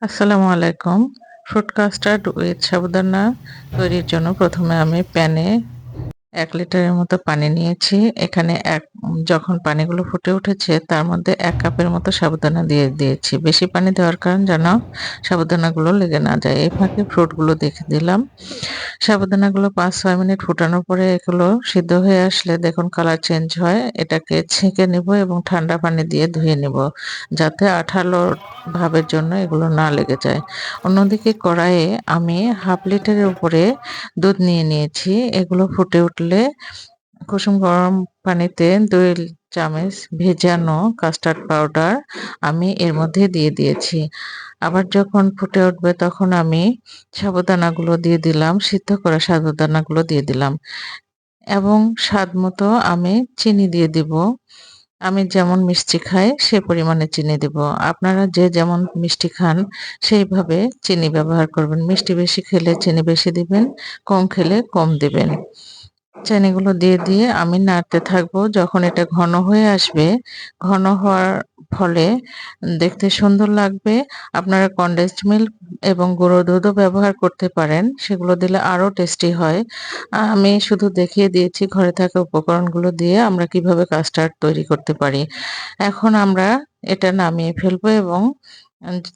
আসসালামু আলাইকুম। Fruit custard with সাবুদানা তৈরির জন্য প্রথমে আমি প্যানে ১ লিটারের মতো পানি নিয়েছি। এখানে যখন পানিগুলো ফুটে উঠেছে তার মধ্যে ১ কাপের মতো সাবুদানা দিয়ে দিয়েছি। বেশি পানি দেওয়ার কারণ যেন সাবুদানাগুলো লেগে না যায়। এই ফাঁকে ফ্রুটগুলো দেখে দিলাম। সাবুদানাগুলো ৫-৬ মিনিট ফুটানোর পরে এগুলো সিদ্ধ হয়ে আসলে দেখুন কালার চেঞ্জ হয়। এটাকে ছেঁকে নিব এবং ঠান্ডা পানি দিয়ে ধুয়ে নিব। যাতে আঠালো ভাবের জন্য এগুলো না লেগে যায়। অন্যদিকে কড়াইয়ে আমি ১/২ লিটারের উপরে দুধ নিয়ে নিয়েছি। এগুলো ফুটে উঠলে কুসুম গরম পানিতে ২ চামচ ভেজানো কাস্টার্ড পাউডার আমি এর মধ্যে দিয়ে দিয়েছি। আবার যখন ফুটে উঠবে তখন আমি সাবুদানাগুলো দিয়ে দিলাম, সিদ্ধ করা সাবুদানাগুলো দিয়ে দিলাম এবং স্বাদমতো আমি চিনি দিয়ে দিব। আমি যেমন মিষ্টি খাই সে পরিমাণে চিনি দিব। আপনারা যে যেমন মিষ্টি খান সেইভাবে চিনি ব্যবহার করবেন। মিষ্টি বেশি খেলে চিনি বেশি দিবেন, কম খেলে কম দিবেন। চিনিগুলো দিয়ে আমি নাড়তে থাকবো। যখন এটা ঘন হয়ে আসবে, ঘন হওয়ার ফলে দেখতে সুন্দর লাগবে। আপনারা কনডেন্সড মিল্ক এবং গুঁড়ো দুধও ব্যবহার করতে পারেন। সেগুলো দিলে আরো টেস্টি হয়। আমি শুধু দেখিয়ে দিয়েছি ঘরে থাকা উপকরণগুলো দিয়ে আমরা কিভাবে কাস্টার্ড তৈরি করতে পারি। এখন আমরা এটা নামিয়ে ফেলবো এবং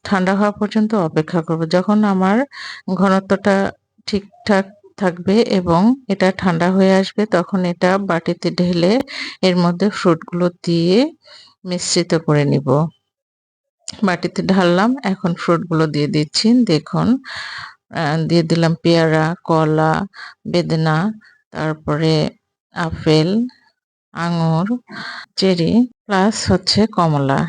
ঠান্ডা হওয়া পর্যন্ত অপেক্ষা করব। যখন আমার ঘনত্বটা ঠিকঠাক থাকবে এবং এটা ঠান্ডা হয়ে আসবে তখন এটা বাটিতে ঢেলে এর মধ্যে ফ্রুটগুলো দিয়ে মিশ্রিত করে নিব। বাটিতে ঢাললাম, এখন ফ্রুটগুলো দিয়ে দিচ্ছি। দেখুন দিয়ে দিলাম পেয়ারা, কলা, বেদেনা, তারপরে আপেল, আঙুর, চেরি প্লাস হচ্ছে কমলা।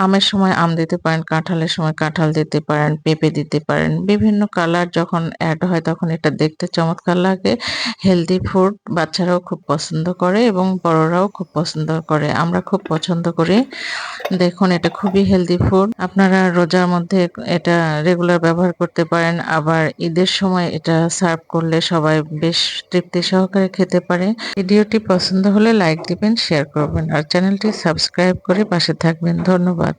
আমের সময় আম দিতে পারেন, কাঁঠালের সময় কাঁঠাল দিতে পারেন, পেঁপে দিতে পারেন। বিভিন্ন কালার যখন এড হয় তখন এটা দেখতে চমৎকার লাগে। হেলথি ফুড বাচ্চারাও খুব পছন্দ করে এবং বড়রাও খুব পছন্দ করে। আমরা খুব পছন্দ করি। দেখুন এটা খুবই হেলথি ফুড। আপনারা রোজার মধ্যে এটা রেগুলার ব্যবহার করতে পারেন। আবার ঈদের সময় এটা সার্ভ করলে সবাই বেশ তৃপ্তি সহকারে খেতে পারে। ভিডিওটি পছন্দ হলে লাইক দিবেন, শেয়ার করবেন আর চ্যানেলটি সাবস্ক্রাইব করে পাশে থাকবেন। ধন্যবাদ।